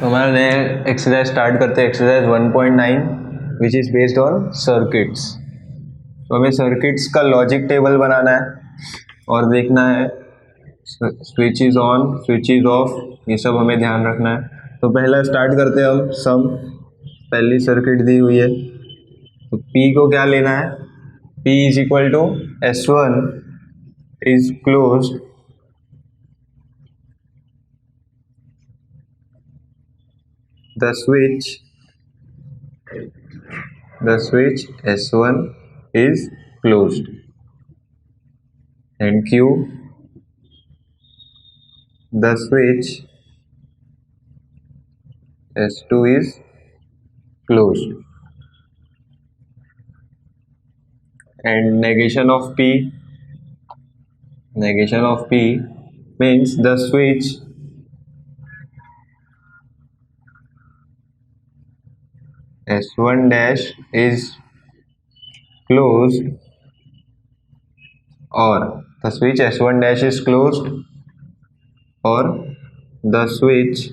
तो हमारा नया एक्सरसाइज स्टार्ट करते हैं, exercise 1.9 which is based on circuits. तो हमें सर्किट्स का लॉजिक टेबल बनाना है और देखना है switch is on, switch is of, ये सब हमें ध्यान रखना है। तो पहला स्टार्ट करते हैं हम सम। पहली सर्किट दी हुई है तो P को क्या लेना है, P is equal to S1 is closed the switch S1 is closed and Q, the switch S2 is closed and negation of P means the switch S1 dash is closed or the switch S1 dash is closed or the switch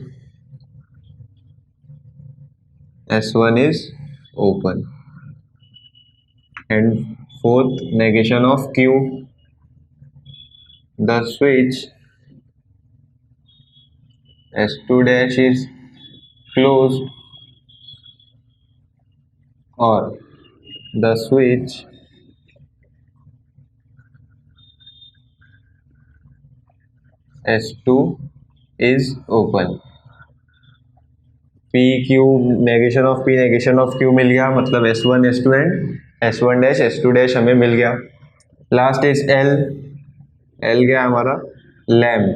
S1 is open. And fourth, negation of Q, the switch S2 dash is closed or the switch S2 is open. P Q, negation of P, negation of Q मिल गया, मतलब S1 S2 and S1 dash S2 dash हमें मिल गया। Last is L, L क्या है हमारा, lamp.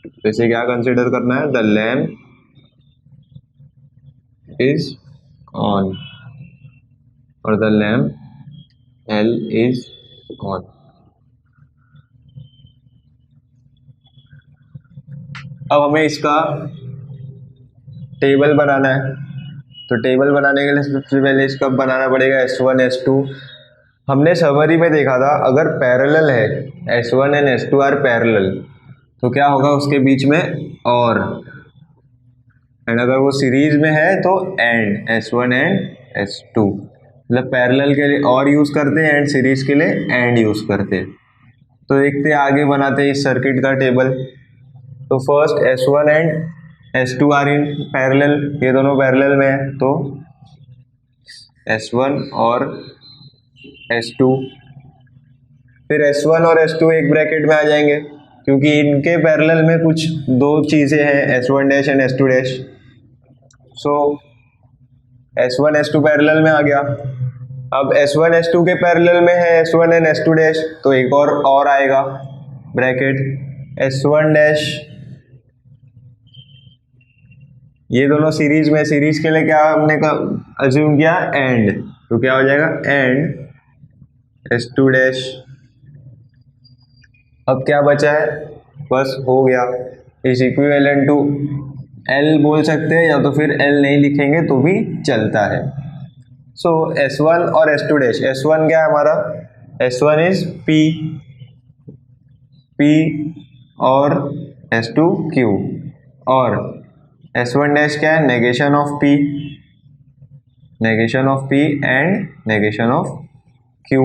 तो इसे क्या कंसिडर करना है, द लैम्प इज ऑन और the lamp L is on. अब हमें इसका टेबल बनाना है। तो टेबल बनाने के लिए सबसे पहले इसका बनाना पड़ेगा S1 S2। हमने समरी में देखा था अगर पैरेलल है, S1 and S2 are parallel, तो क्या होगा उसके बीच में और, एंड अगर वो सीरीज में है तो एंड, S1 एंड S2। मतलब पैरेलल के लिए और यूज करते हैं एंड सीरीज के लिए एंड यूज करते हैं। तो देखते हैं आगे बनाते हैं इस सर्किट का टेबल। तो first S1 and S2 are in parallel, ये दोनों पैरेलल में है तो S1 और S2। फिर S1 और S2 एक ब्रैकेट में आ जाएंगे क्योंकि इनके पैरेलल में कुछ दो चीजें हैं, S1 dash and S2 dash. So S1 S2 parallel में आ गया। अब S1 S2 के पैरेलल में है S1 एंड S2 डैश, तो एक और आएगा ब्रैकेट S1 डैश। ये दोनों सीरीज में, सीरीज के लिए क्या हमने अज्यूम किया, एंड, तो क्या हो जाएगा एंड S2 डैश। अब क्या बचा है, बस हो गया, इज इक्विवेलेंट टू L बोल सकते हैं या तो फिर L नहीं लिखेंगे तो भी चलता है। सो S1 और S2 डैश, S1 क्या है हमारा, S1 इज P और S2 Q और S1 डैश क्या है, negation of P and negation of Q।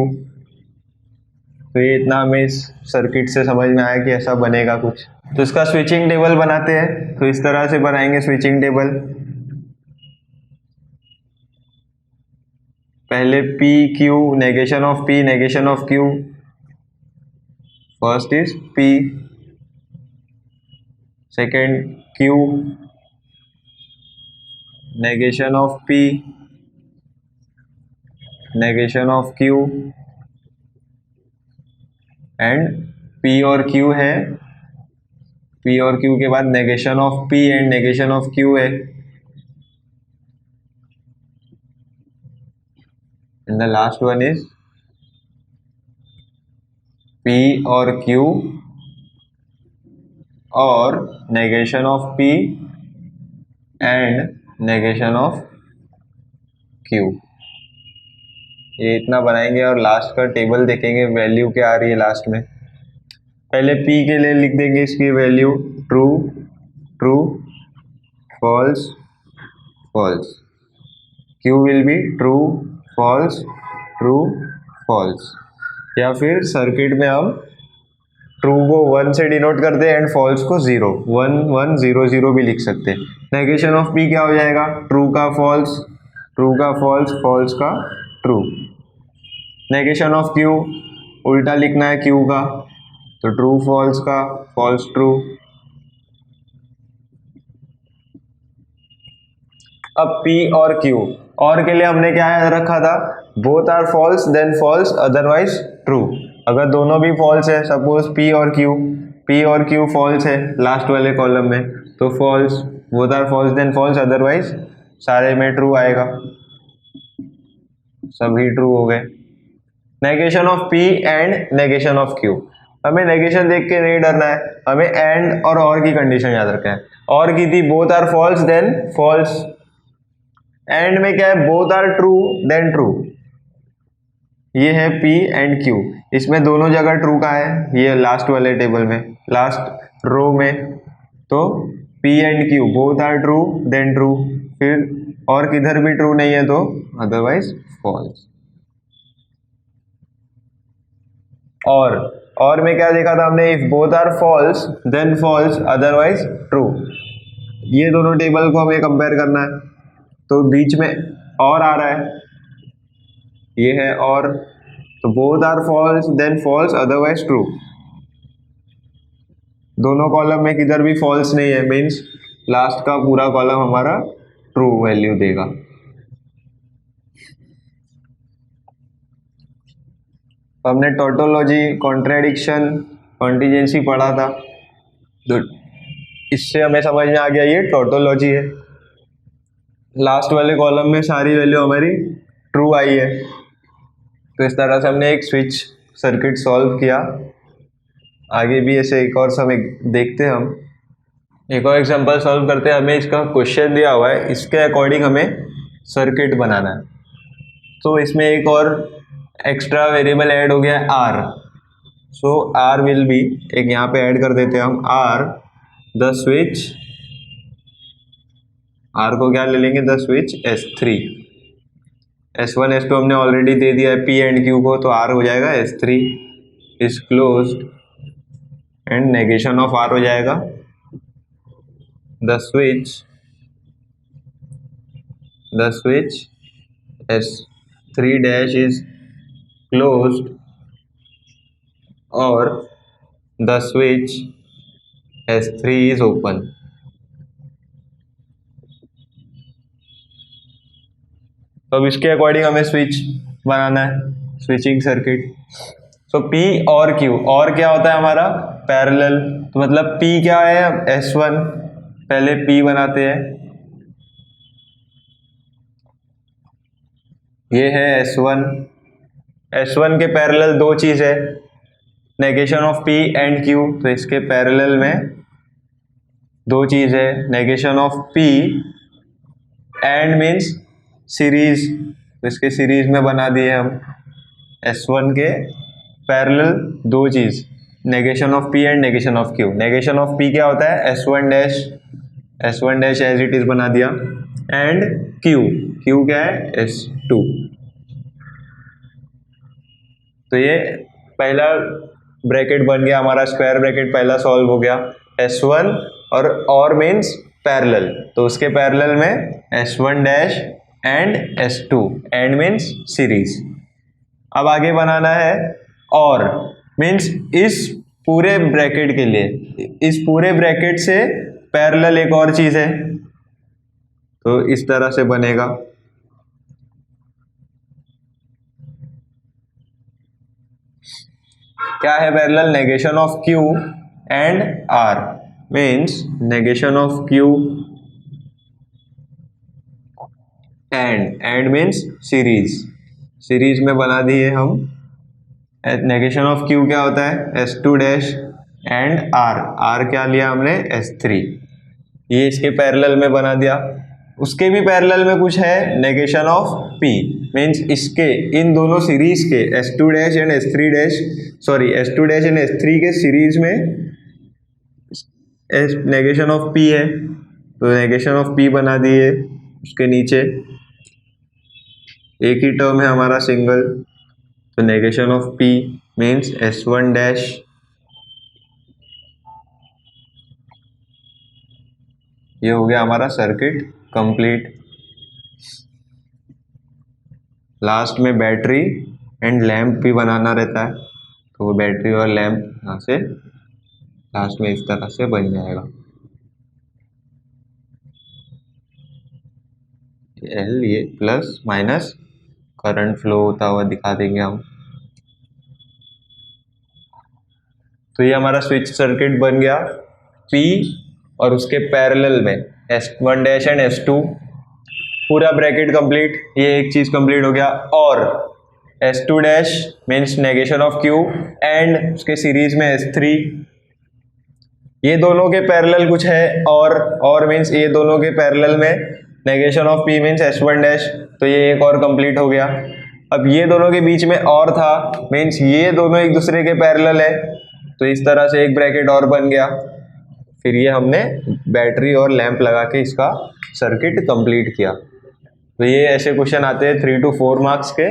तो ये इतना हमें इस सर्किट से समझ में आया कि ऐसा बनेगा कुछ। तो इसका स्विचिंग टेबल बनाते हैं। तो इस तरह से बनाएंगे स्विचिंग टेबल। पहले P Q, negation of P, negation of Q। First is P, second Q, negation of P, negation of Q and P और Q है, P और Q के बाद negation of P and negation of Q है। And the last one is P और Q और negation of P and negation of Q। ये इतना बनाएंगे और लास्ट का टेबल देखेंगे वैल्यू क्या आ रही है लास्ट में। पहले P के लिए लिख देंगे इसकी value true, true, false false, Q will be true false true false. या फिर सर्किट में हम ट्रू को 1 से डिनोट करते हैं एंड फॉल्स को 0, 1 1 0 0 भी लिख सकते हैं। नेगेशन ऑफ P क्या हो जाएगा, ट्रू का फॉल्स, ट्रू का फॉल्स, फॉल्स का ट्रू। नेगेशन ऑफ Q उल्टा लिखना है Q का, तो ट्रू फॉल्स का फॉल्स ट्रू। अब P और Q, और के लिए हमने क्या रखा था, both are false then false otherwise true. अगर दोनों भी फॉल्स है, सपोज P और Q फॉल्स है लास्ट वाले कॉलम में, तो false, both are false then false otherwise सारे में ट्रू आएगा, सभी ट्रू हो गए। Negation of P and negation of Q, हमें नेगेशन देख के नहीं डरना है, हमें एंड और की कंडीशन याद रखना है। और की थी both are false then false, and में क्या है, both are true then true. ये है P एंड Q, इसमें दोनों जगह ट्रू का है, ये लास्ट वाले टेबल में लास्ट रो में, तो P and Q both are true then true, फिर और किधर भी ट्रू नहीं है तो अदरवाइज फॉल्स। और में क्या देखा था हमने, if both are false then false otherwise true. ये दोनों टेबल को हमें कंपेयर करना है, तो बीच में और आ रहा है, ये है और, तो both are false then false otherwise true. दोनों कॉलम में किधर भी फॉल्स नहीं है, मीन्स लास्ट का पूरा कॉलम हमारा ट्रू वैल्यू देगा। हमने टोटोलॉजी, कॉन्ट्रेडिक्शन, कॉन्टिजेंसी पढ़ा था, तो इससे हमें समझ में आ गया ये टोटोलॉजी है। लास्ट वाले कॉलम में सारी वैल्यू हमारी ट्रू आई है, तो इस तरह से हमने एक स्विच सर्किट सॉल्व किया। आगे भी ऐसे एक और सब देखते हैं, हम एक और एग्जांपल सॉल्व करते हैं। हमें इसका क्वेश्चन दिया हुआ है, इसके अकॉर्डिंग हमें सर्किट बनाना है। तो इसमें एक और एक्स्ट्रा वेरिएबल ऐड हो गया है R, so R will be, एक यहाँ पे ऐड कर देते हैं हम R द स्विच, R को क्या ले लेंगे, the switch S3, S1 S2 हमने ऑलरेडी दे दिया है P एंड Q को, तो R हो जाएगा S3 is closed and negation of R हो जाएगा the switch S3 dash is closed और the switch S3 is open. तो अब इसके अकॉर्डिंग हमें स्विच बनाना है, स्विचिंग सर्किट। सो P और Q, और क्या होता है हमारा पैरेलल, तो मतलब P क्या है, S1, पहले P बनाते हैं, ये है S1, S1 के पैरेलल दो चीज है, negation of P and Q, तो इसके पैरेलल में दो चीज है, negation of P and means series, तो इसके सीरीज में बना दिए हम S1 के पैरेलल दो चीज, negation of P and negation of Q। Negation of P क्या होता है, S1 dash as it is बना दिया, एंड Q क्या है, S2। तो ये पहला ब्रैकेट बन गया हमारा, स्क्वायर ब्रैकेट पहला सॉल्व हो गया। S1 और मीन्स पैरेलल, तो उसके पैरेलल में S1 dash and S2, and means series. अब आगे बनाना है और, मीन्स इस पूरे ब्रैकेट के लिए, इस पूरे ब्रैकेट से पैरेलल एक और चीज है, तो इस तरह से बनेगा। क्या है parallel, negation of Q and R, means negation of Q and means series में बना दिए हम। नेगेशन ऑफ Q क्या होता है, S2 डैश एंड R क्या लिया हमने, S3, ये इसके पैरेलल में बना दिया। उसके भी पैरेलल में कुछ है, नेगेशन ऑफ P, मीन्स इसके, इन दोनों सीरीज के S2 dash and S3 dash, sorry S2 dash and S3 के सीरीज में नेगेशन ऑफ P है, तो नेगेशन ऑफ पी बना दिए, उसके नीचे एक ही टर्म है हमारा सिंगल, तो negation of P means S1 dash, ये हो गया हमारा सर्किट कंप्लीट। लास्ट में बैटरी एंड लैंप भी बनाना रहता है, तो वो बैटरी और लैंप यहाँ से लास्ट में इस तरह से बन जाएगा। एल ये प्लस माइनस करंट फ्लो होता हुआ दिखा देंगे हम। तो ये हमारा स्विच सर्किट बन गया। P और उसके पैरेलल में S1 डैश एंड S2, पूरा ब्रैकेट कंप्लीट, ये एक चीज कंप्लीट हो गया। और S2 dash means negation of Q and उसके सीरीज में S3, ये दोनों के पैरेलल कुछ है और मीन्स ये दोनों के पैरेलल में negation of P means S1 dash, तो ये एक और कंप्लीट हो गया। अब ये दोनों के बीच में और था, मीन्स ये दोनों एक दूसरे के पैरेलल है, तो इस तरह से एक ब्रैकेट और बन गया। फिर ये हमने बैटरी और लैंप लगा के इसका सर्किट कंप्लीट किया। तो ये ऐसे क्वेश्चन आते हैं 3 to 4 मार्क्स के,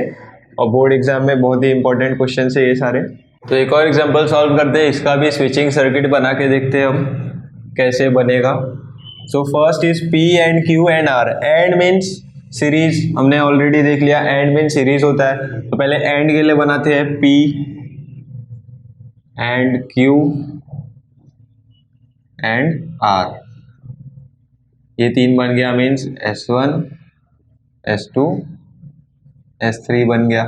और बोर्ड एग्जाम में बहुत ही इंपॉर्टेंट क्वेश्चन है ये सारे। तो एक और एग्जांपल सॉल्व करते हैं, इसका भी स्विचिंग सर्किट बना के देखते हैं हम कैसे बनेगा। So first is P and Q and R। And means series, हमने ऑलरेडी देख लिया एंड मीन्स सीरीज होता है, तो पहले एंड के लिए बनाते हैं P and Q and R। ये तीन बन गया, मीन्स S1 S2 S3 बन गया।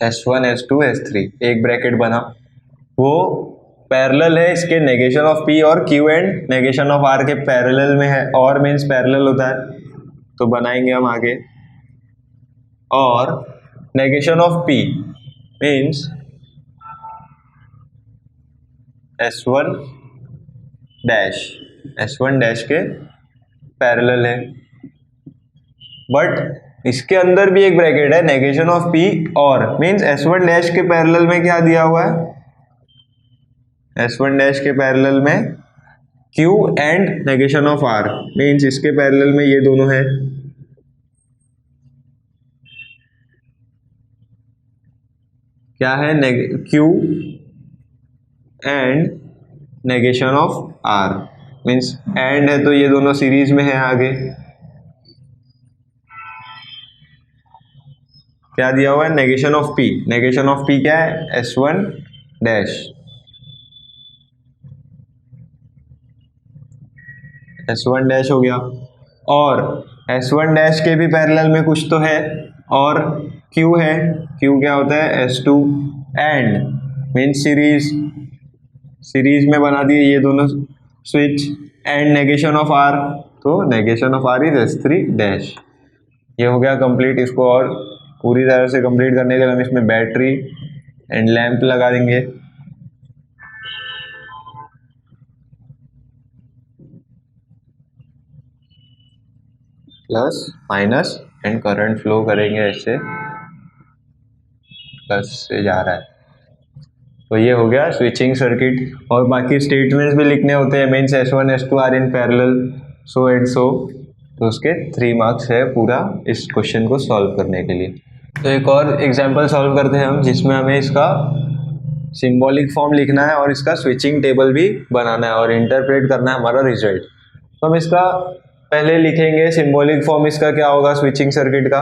S1 S2 S3 एक ब्रैकेट बना, वो पैरेलल है इसके नेगेशन ऑफ P और Q and negation of R के पैरेलल में है, और मीन्स पैरेलल होता है, तो बनाएंगे हम आगे। और negation of P means S1 dash के पैरेलल है, बट इसके अंदर भी एक ब्रैकेट है नेगेशन ऑफ P और मीन्स S1 डैश के पैरेलल में क्या दिया हुआ है, S1 डैश के पैरेलल में Q and negation of R, means इसके पैरेलल में ये दोनों है। क्या है, Q and negation of R, means and है तो ये दोनों सीरीज में है। आगे क्या दिया हुआ है, negation of P। Negation of P क्या है, S1 डैश, S1 डैश हो गया। और S1 डैश के भी पैरेलल में कुछ तो है, और Q है, Q क्या होता है, S2 एंड मीन्स सीरीज में बना दिए ये दोनों switch, and negation of R, तो negation of R is S3 dash. ये हो गया कंप्लीट। इसको और पूरी तरह से कंप्लीट करने के लिए हम इसमें बैटरी एंड लैंप लगा देंगे। Plus minus and current flow करेंगे, ऐसे प्लस से जा रहा है, तो ये हो गया स्विचिंग सर्किट। और बाकी स्टेटमेंट्स भी लिखने होते हैं, means S1 S2 are in parallel, so and so, तो उसके 3 मार्क्स है पूरा इस क्वेश्चन को सॉल्व करने के लिए। तो एक और एग्जांपल सॉल्व करते हैं हम, जिसमें हमें इसका सिंबॉलिक फॉर्म लिखना है और इसका स्विचिंग टेबल भी बनाना है और इंटरप्रेट करना है हमारा रिजल्ट। तो हम इसका पहले लिखेंगे सिंबॉलिक फॉर्म, इसका क्या होगा स्विचिंग सर्किट का।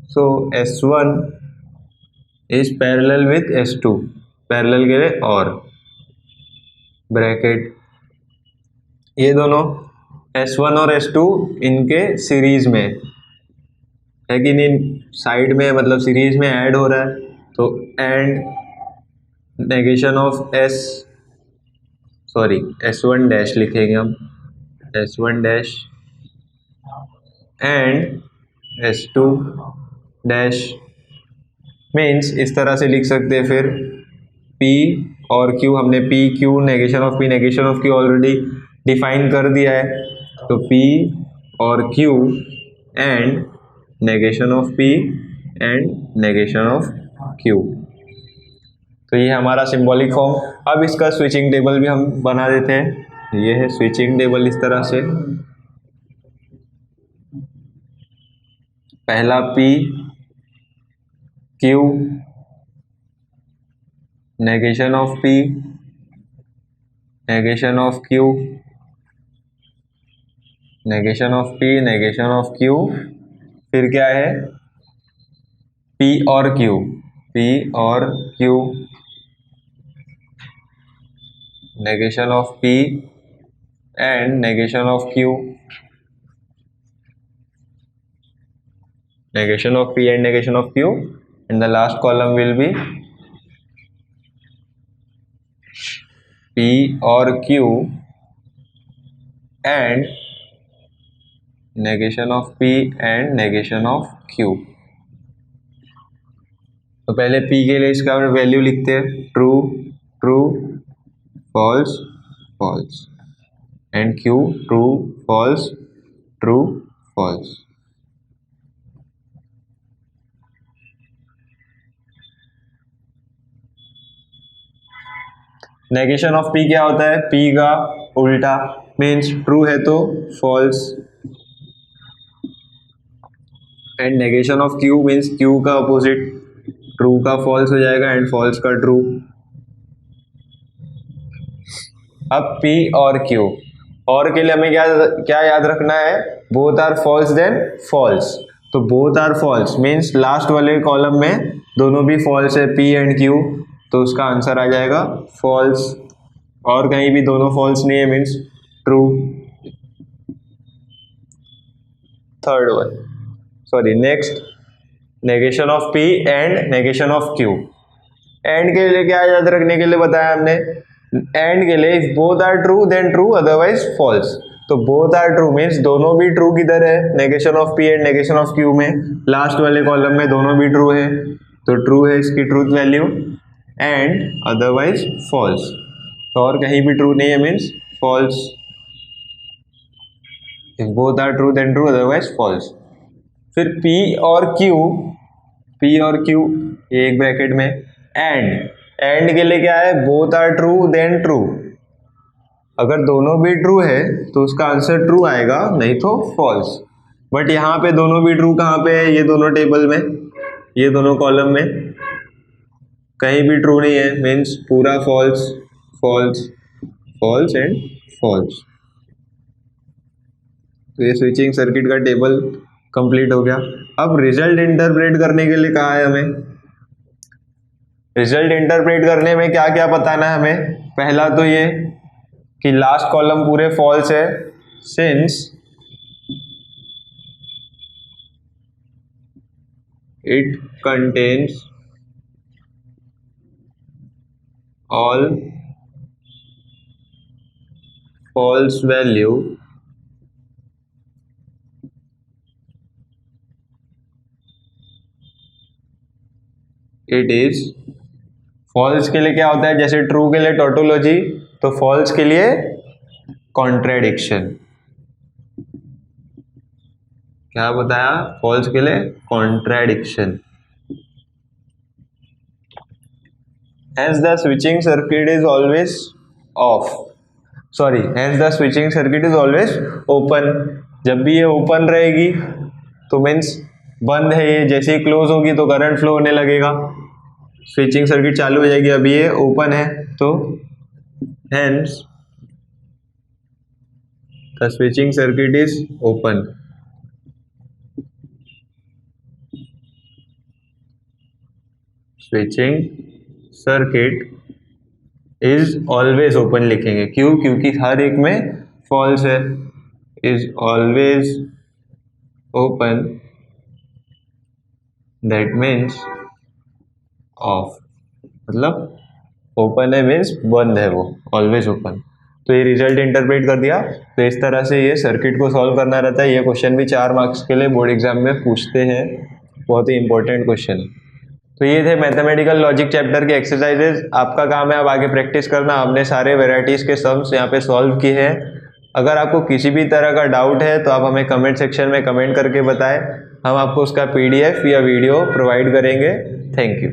सो S1 is parallel with S2, parallel के लिए और ब्रैकेट, ये दोनों S1 और S2 इनके सीरीज में है कि नहीं, साइड में मतलब सीरीज में ऐड हो रहा है, तो and negation of S1 dash लिखेंगे हम, S1 dash and S2 dash, means इस तरह से लिख सकते हैं। फिर P और Q, हमने P Q negation of P negation of Q already define कर दिया है, तो P और Q and negation of P and negation of Q, तो ये हमारा सिंबॉलिक फॉर्म। अब इसका स्विचिंग टेबल भी हम बना देते हैं। ये है स्विचिंग टेबल इस तरह से। पहला P Q, negation of P, negation of Q, negation of P, negation of Q, फिर क्या है P और Q, P और Q, negation of P and negation of Q, negation of P and negation of Q, and the last column will be P or Q and negation of P and negation of Q। तो पहले P के लिए इसका value लिखते हैं, true true false false, and Q true false true false. Negation of P क्या होता है, P का उल्टा, मीन्स ट्रू है तो false, and negation of Q means Q का अपोजिट, ट्रू का फॉल्स हो जाएगा एंड फॉल्स का ट्रू। अब P और Q, और के लिए हमें क्या याद रखना है, both are false then false. तो both are false means last वाले कॉलम में दोनों भी फॉल्स है P एंड Q, तो उसका आंसर आ जाएगा फॉल्स। और कहीं भी दोनों फॉल्स नहीं है means true. Third one, sorry next, negation of P and negation of Q। And के लिए क्या याद रखने के लिए बताया हमने, एंड के लिए if both are true then true otherwise false. तो बोथ आर ट्रू मीन्स दोनों भी ट्रू किधर है, negation of P and negation of Q में, लास्ट वाले कॉलम में दोनों भी ट्रू है, तो ट्रू है इसकी truth value, and otherwise false, तो और कहीं भी ट्रू नहीं है means false. If both are true then true otherwise false. फिर P और Q एक ब्रैकेट में, एंड के लिए क्या है, both are true then true. अगर दोनों भी ट्रू है तो उसका आंसर ट्रू आएगा, नहीं तो फॉल्स। बट यहाँ पे दोनों भी ट्रू कहाँ पे है, ये दोनों टेबल में, ये दोनों कॉलम में कहीं भी ट्रू नहीं है, मीन्स पूरा false false false and false. तो ये स्विचिंग सर्किट का टेबल कंप्लीट हो गया। अब रिजल्ट इंटरप्रेट करने के लिए कहा है हमें। रिजल्ट इंटरप्रेट करने में क्या क्या बताना है हमें, पहला तो ये कि लास्ट कॉलम पूरे फॉल्स है, since it contains all false value it is. False के लिए क्या होता है, जैसे ट्रू के लिए टोटोलॉजी, तो फॉल्स के लिए कॉन्ट्रेडिक्शन। क्या बताया, फॉल्स के लिए contradiction. Hence the switching circuit is always off. Sorry, hence the switching circuit is always open. जब भी ये ओपन रहेगी तो मीन्स बंद है, ये जैसे ही क्लोज होगी तो करंट फ्लो होने लगेगा, स्विचिंग सर्किट चालू हो जाएगी। अभी ये ओपन है तो hence the switching circuit is open. Switching circuit is always open लिखेंगे, क्यों, क्योंकि हर एक में फॉल्स है। Is always open, that means of, मतलब ओपन है मीन्स बंद है, वो ऑलवेज ओपन। तो ये रिजल्ट इंटरप्रेट कर दिया। तो इस तरह से ये सर्किट को सॉल्व करना रहता है। ये क्वेश्चन भी 4 मार्क्स के लिए बोर्ड एग्जाम में पूछते हैं, बहुत ही इंपॉर्टेंट क्वेश्चन है। तो ये थे मैथमेटिकल लॉजिक चैप्टर के एक्सरसाइजेज। आपका काम है अब आगे प्रैक्टिस करना। हमने सारे वेराइटीज़ के सम्स यहाँ पे सॉल्व किए हैं। अगर आपको किसी भी तरह का डाउट है तो आप हमें कमेंट सेक्शन में कमेंट करके बताएं, हम आपको उसका PDF या वीडियो प्रोवाइड करेंगे। Thank you.